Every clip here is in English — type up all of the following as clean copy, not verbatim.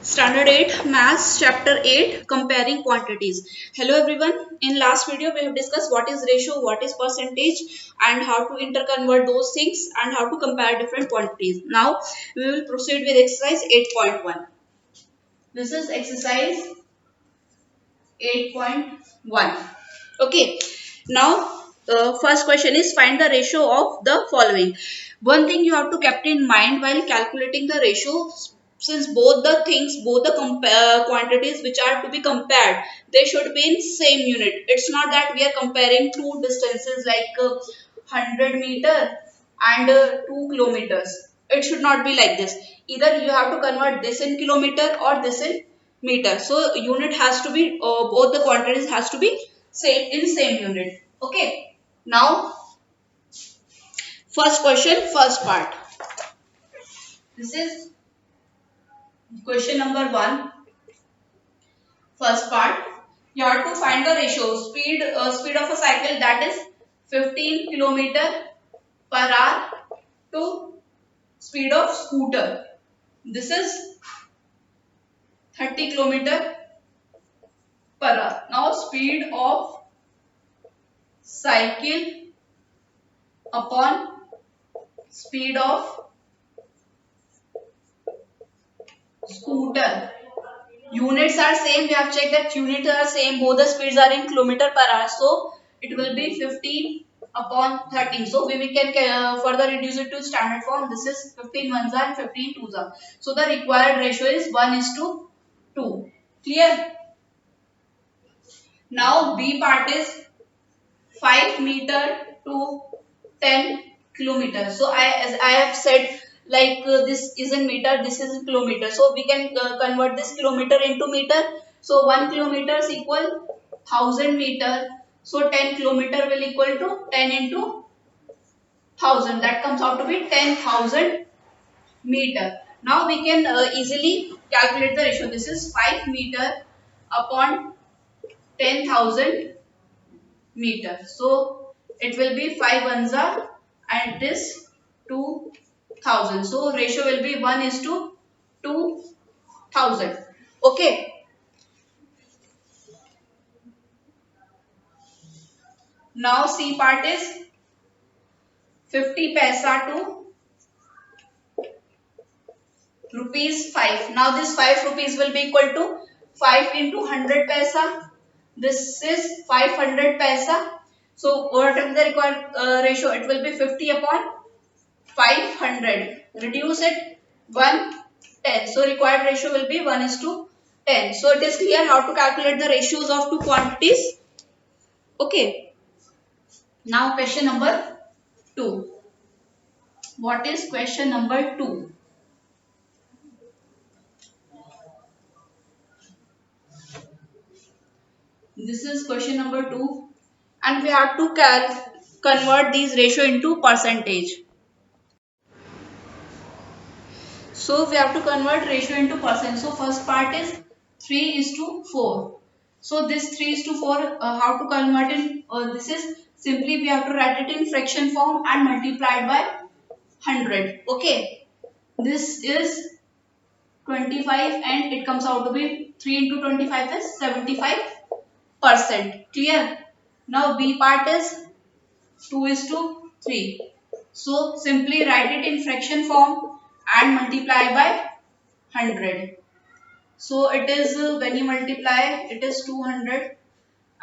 Standard 8 Maths Chapter 8 Comparing Quantities. Hello everyone. In last video we have discussed what is ratio, what is percentage and how to interconvert those things and how to compare different quantities. Now we will proceed with exercise 8.1. This is exercise 8.1. Okay. Now first question is find the ratio of the following. One thing you have to keep in mind while calculating the ratio, since both the things, both the quantities which are to be compared, they should be in same unit. It's not that we are comparing two distances like 100 meter and 2 kilometers. It should not be like this. Either you have to convert this in kilometer or this in meter. So unit has to be, both the quantities has to be same in same unit. Okay. Now first question, first part. This is question number 1. First part. You have to find the ratio speed of a cycle, that is 15 kilometer per hour to speed of scooter. This is 30 kilometer per hour. Now speed of cycle upon speed of scooter. Units are same. We have checked that units are same. Both the speeds are in kilometer per hour. So it will be 15 upon 13. So we can further reduce it to standard form. This is 15 ones are and 15 twos are. So the required ratio is 1:2. Clear? Now B part is 5 meter to 10 kilometers. So as I have said, like this is in meter, this is in kilometer. So we can convert this kilometer into meter. So 1 kilometer is equal 1000 meter. So 10 kilometer will equal to 10 into 1000. That comes out to be 10,000 meter. Now we can easily calculate the ratio. This is 5 meter upon 10,000 meter. So it will be 5 ones are and this 2000. So ratio will be 1:2000. Okay. Now C part is 50 paisa to rupees 5. Now this 5 rupees will be equal to 5 into 100 paisa. This is 500 paisa. So what is the required ratio? It will be 50 upon 500. Reduce it 110. So required ratio will be 1:10. So it is clear how to calculate the ratios of two quantities. Okay. Now question number 2. What is question number 2? This is question number 2 and we have to convert these ratio into percentage. So we have to convert ratio into percent. So first part is 3:4. So this 3:4, how to convert in? This is simply we have to write it in fraction form and multiplied by 100. Okay. This is 25 and it comes out to be 3 into 25 is 75%. Clear? Now B part is 2:3. So simply write it in fraction form and multiply by 100. So it is when you multiply it is 200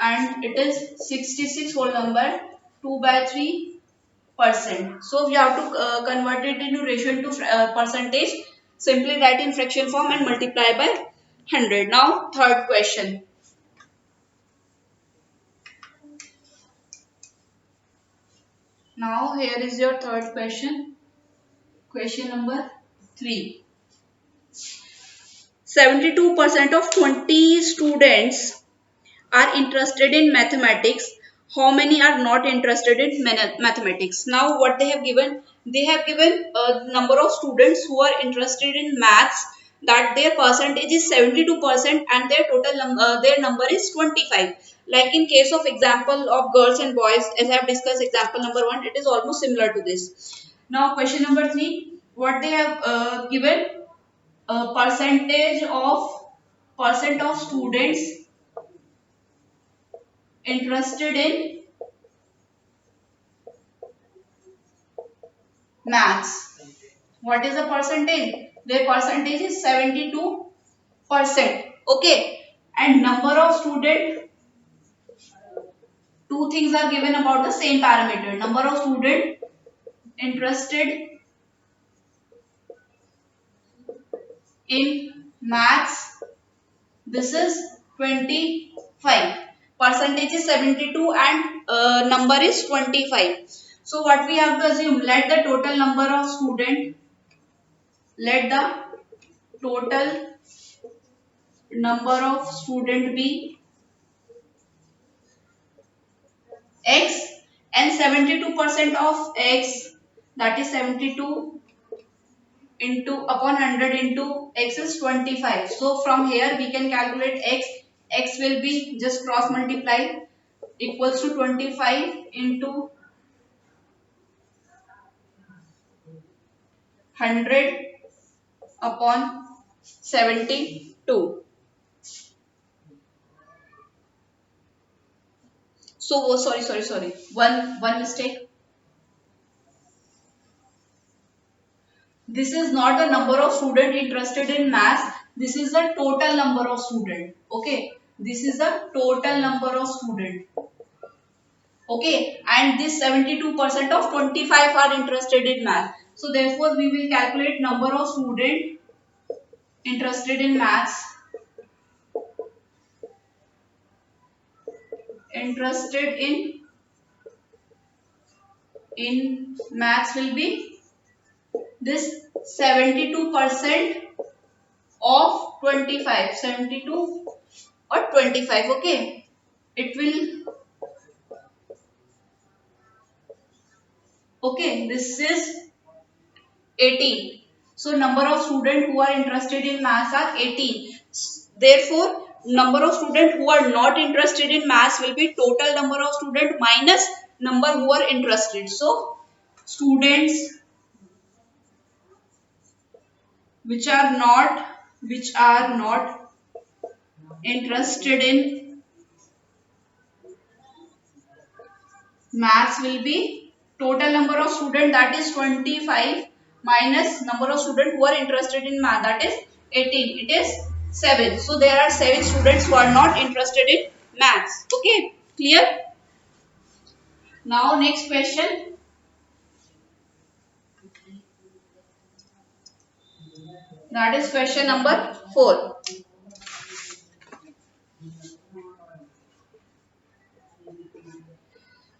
and it is 66 whole number 2/3%. So we have to convert it into ratio into percentage. Simply write in fraction form and multiply by 100. Now third question. Now here is your third question. Question number 3. 72% of 20 students are interested in mathematics. How many are not interested in mathematics? Now what they have given a number of students who are interested in maths, that their percentage is 72% and their total their number is 25. Like in case of example of girls and boys, as I have discussed example number 1, it is almost similar to this. Now question number 3, what they have given, percent of students interested in maths. What is the percentage? Their percentage is 72%. Okay. And number of student, two things are given about the same parameter. Number of student interested in maths, this is 25. Percentage is 72 and number is 25. So what we have to assume, let the total number of student, let the total number of student be x, and 72% of x, that is 72 into upon 100 into x is 25. So from here we can calculate x. X will be just cross multiply, equals to 25 into 100 upon 72. So sorry, one mistake. This is not the number of student interested in maths. This is the total number of student. Okay, this is the total number of student. Okay, and this 72% of 25 are interested in math. So therefore we will calculate number of student interested in maths. Interested in maths will be this 72% of 25. 72 or 25. Okay, it will, okay, this is 18. So number of students who are interested in maths are 18. Therefore, number of students who are not interested in maths will be total number of students minus number who are interested. So students which are not interested in maths will be total number of students, that is 25, minus number of students who are interested in math, that is 18. It is 7. So there are 7 students who are not interested in maths. Okay, clear? Now next question. That is question number 4.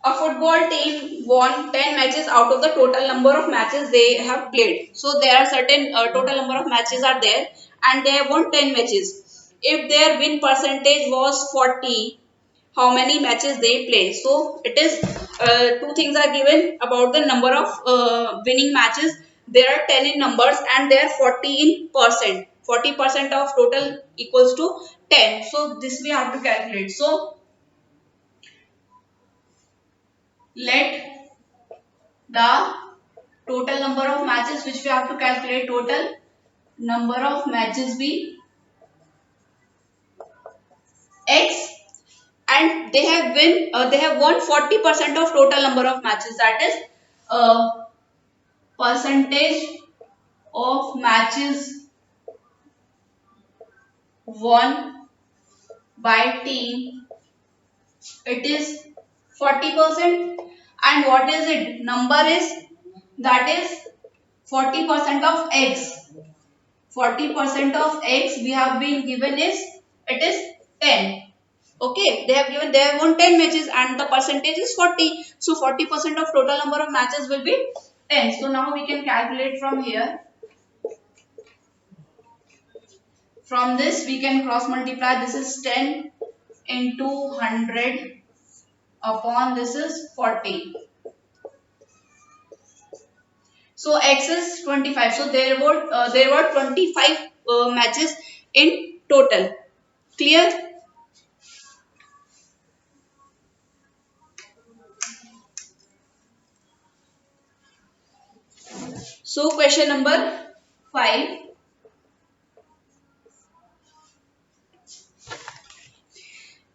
A football team won 10 matches out of the total number of matches they have played. So there are certain total number of matches are there, and they have won 10 matches. If their win percentage was 40, how many matches they play? So it is two things are given about the number of winning matches. There are 10 in numbers and there are 40 in percent. 40% of total equals to 10. So this we have to calculate. So let the total number of matches which we have to calculate, total number of matches be x, and they have won 40% of total number of matches, that is percentage of matches won by team, it is 40%. And what is it, number is, that is 40% of x. 40% of x we have been given is, it is 10. Okay, they have won 10 matches and the percentage is 40. So 40% of total number of matches will be 10. So now we can calculate from here. From this we can cross multiply. This is 10 into 100 upon this is 40. So x is 25. So there were 25 matches in total. Clear? So question number 5.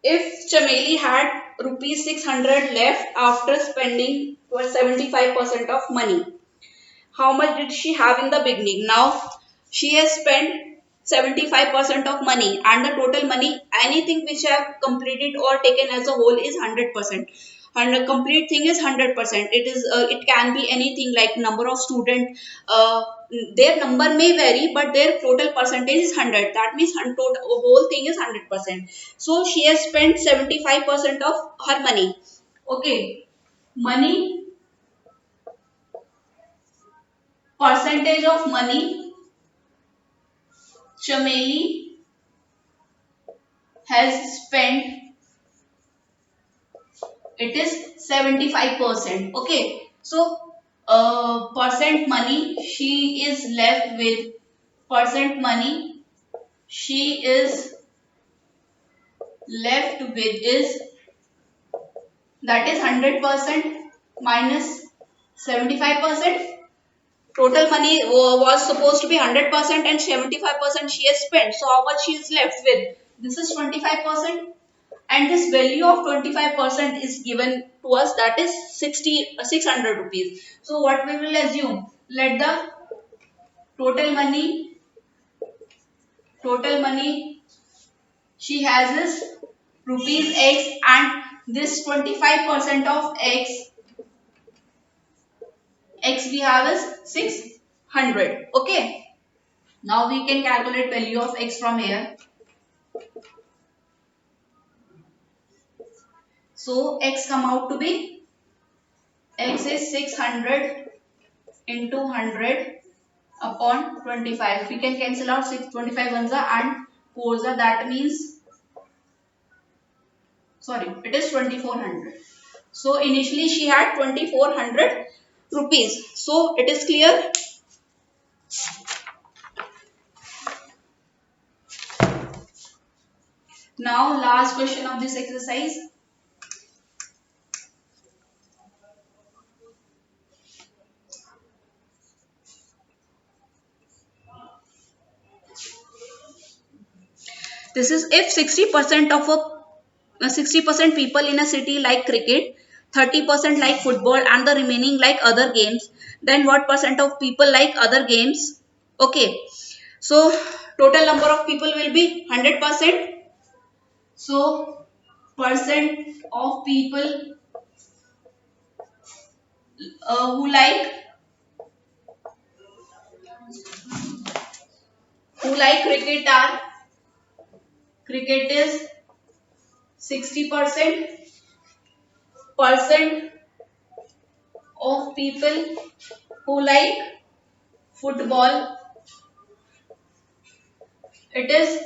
if Chameli had rupees 600 left after spending 75% of money, how much did she have in the beginning? Now she has spent 75% of money, and the total money, anything which I have completed or taken as a whole, is 100%. And the complete thing is 100%. It is it can be anything like number of student. Their number may vary, but their total percentage is 100. That means total whole thing is 100%. So she has spent 75% of her money. Okay, money, percentage of money Chameli has spent, it is 75%. Okay, so percent money she is left with, percent money she is left with is, that is 100% minus 75%. Total money was supposed to be 100% and 75% she has spent. So how much she is left with? This is 25%. And this value of 25% is given to us, that is 600 rupees. So what we will assume, let the total money she has is rupees x, and this 25% of x we have is 600. Okay, now we can calculate value of x from here. So x come out to be, x is 600 into 100 upon 25. We can cancel out 25 ones and 4s, that means, sorry, it is 2400. So initially she had 2400 rupees. So it is clear. Now last question of this exercise. This is if 60% of a 60% people in a city like cricket, 30% like football, and the remaining like other games, then what percent of people like other games? Okay, so total number of people will be 100%. So percent of people who like cricket are, cricket is 60%. Percent of people who like football, it is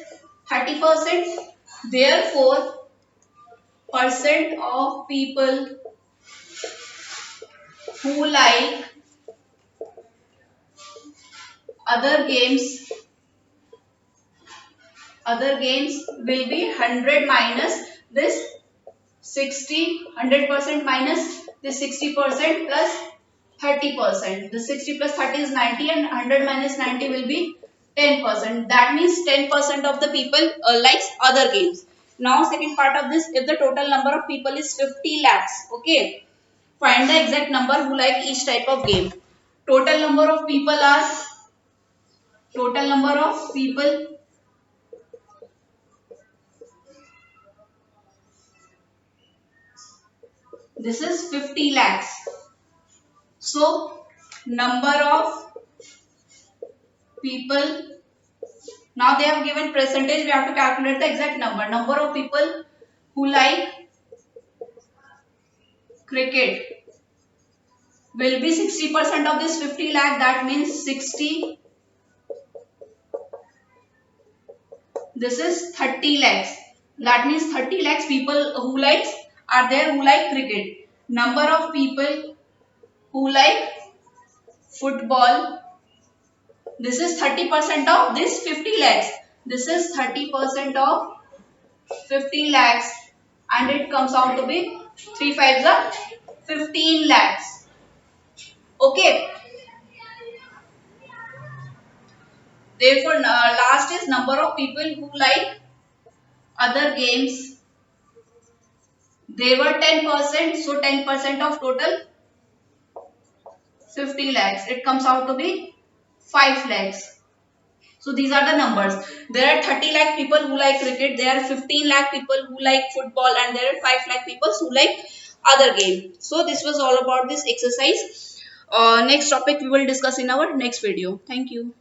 30%. Therefore, percent of people who like other games, will be 100 minus this 60, 100% minus this 60% plus 30%. The 60 plus 30 is 90, and 100 minus 90 will be 10%. That means 10% of the people likes other games. Now second part of this, if the total number of people is 50 lakhs, okay, find the exact number who like each type of game. Total number of people are, total number of people, this is 50 lakhs. So number of people, now they have given percentage, we have to calculate the exact number. Number of people who like cricket will be 60% of this 50 lakh, that means 60, this is 30 lakhs. That means 30 lakhs people who likes are there who like cricket. Number of people who like football, this is 30% of this 50 lakhs. This is 30% of 50 lakhs, and it comes out to be 3 5s are 15 lakhs. Okay. Therefore, last is number of people who like other games There were 10%, so 10% of total 50 lakhs. It comes out to be 5 lakhs. So these are the numbers. There are 30 lakh people who like cricket. There are 15 lakh people who like football, and there are 5 lakh people who like other game. So this was all about this exercise. Next topic we will discuss in our next video. Thank you.